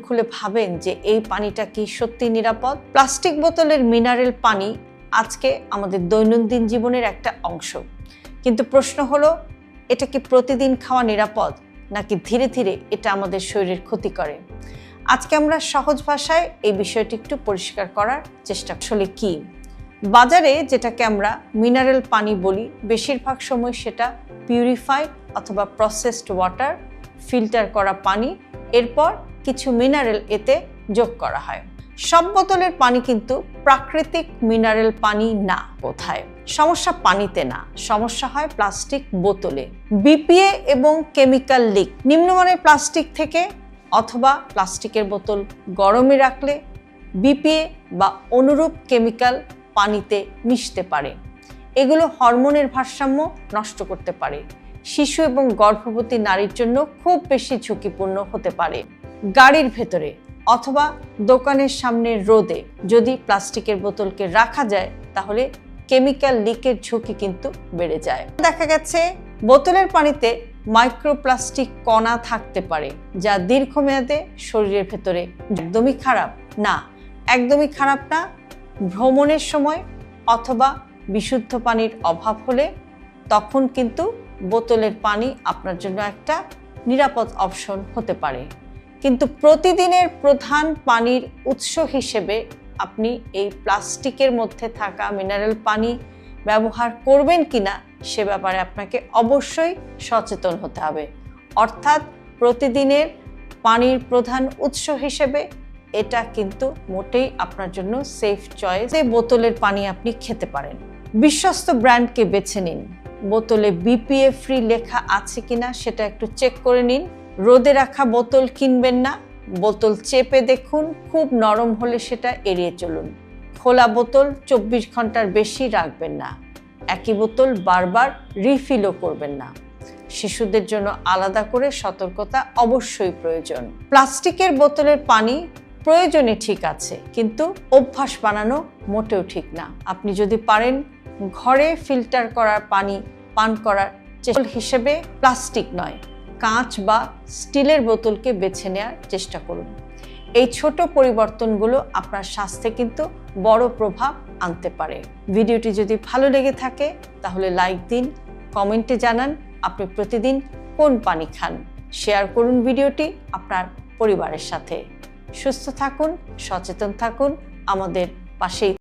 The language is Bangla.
খুলে ভাবেন যে এই পানিটা কি সত্যি নিরাপদ? প্লাস্টিক বোতলের মিনারেল পানি আজকে আমাদের দৈনন্দিন জীবনের একটা অংশ, কিন্তু প্রশ্ন হলো এটা কি প্রতিদিন খাওয়া নিরাপদ, নাকি ধীরে ধীরে এটা আমাদের শরীরের ক্ষতি করে? আজকে আমরা সহজ ভাষায় এই বিষয়টি একটু পরিষ্কার করার চেষ্টা। আসলে কি বাজারে যেটাকে আমরা মিনারেল পানি বলি, বেশিরভাগ সময় সেটা পিউরিফাইড অথবা প্রসেসড ওয়াটার, ফিল্টার করা পানি, এরপর কিছু মিনারেল এতে যোগ করা হয়। সব বোতলের পানি কিন্তু প্রাকৃতিক মিনারেল পানি না। কোথায় সমস্যা? পানিতে না, সমস্যা হয় প্লাস্টিক বোতলে। বিপিএ এবং কেমিক্যাল লিক। নিম্নমানের প্লাস্টিক থেকে অথবা প্লাস্টিকের বোতল গরমে রাখলে বিপিএ বা অনুরূপ কেমিক্যাল পানিতে মিশতে পারে। এগুলো হরমোনের ভারসাম্য নষ্ট করতে পারে। শিশু এবং গর্ভবতী নারীর জন্য খুব বেশি ঝুঁকিপূর্ণ হতে পারে। গাড়ির ভেতরে অথবা দোকানের সামনে রোদে যদি প্লাস্টিকের বোতলকে রাখা যায় তাহলে কেমিক্যাল লিকের ঝুঁকি কিন্তু বেড়ে যায়। দেখা গেছে বোতলের পানিতে মাইক্রোপ্লাস্টিক কণা থাকতে পারে, যা দীর্ঘমেয়াদে শরীরের ভেতরে। একদমই খারাপ না, একদমই খারাপ না। ভ্রমণের সময় অথবা বিশুদ্ধ পানির অভাব হলে তখন কিন্তু বোতলের পানি আপনার জন্য একটা নিরাপদ অপশন হতে পারে। কিন্তু প্রতিদিনের প্রধান পানির উৎস হিসেবে আপনি এই প্লাস্টিকের মধ্যে থাকা মিনারেল পানি ব্যবহার করবেন কিনা সে ব্যাপারে আপনাকে অবশ্যই সচেতন হতে হবে। অর্থাৎ প্রতিদিনের পানির প্রধান উৎস হিসেবে এটা কিন্তু মোটেই আপনার জন্য সেফ চয়েস। এই বোতলের পানি আপনি খেতে পারেন। বিশ্বস্ত ব্র্যান্ডকে বেছে নিন। বোতলে বিপিএ ফ্রি লেখা আছে কিনা সেটা একটু চেক করে নিন। রোদে রাখা বোতল কিনবেন না। বোতল চেপে দেখুন, খুব নরম হলে সেটা এড়িয়ে চলুন। খোলা বোতল 24 ঘন্টার বেশি রাখবেন না। একই বোতল বারবার রিফিলও করবেন না। শিশুদের জন্য আলাদা করে সতর্কতা অবশ্যই প্রয়োজন। প্লাস্টিকের বোতলের পানি প্রয়োজনে ঠিক আছে, কিন্তু অভ্যাস বানানো মোটেও ঠিক না। আপনি যদি পারেন ঘরে ফিল্টার করার পানি পান করার চেষ্টা হিসেবে প্লাস্টিক নয়, কাঁচ বা স্টিলের বোতলকে বেছে নেওয়ার চেষ্টা করুন। এই ছোট পরিবর্তনগুলো আপনার স্বাস্থ্যে কিন্তু বড় প্রভাব আনতে পারে। ভিডিওটি যদি ভালো লেগে থাকে তাহলে লাইক দিন, কমেন্টে জানান আপনি প্রতিদিন কোন পানি খান। শেয়ার করুন ভিডিওটি আপনার পরিবারের সাথে। সুস্থ থাকুন, সচেতন থাকুন, আমাদের পাশেই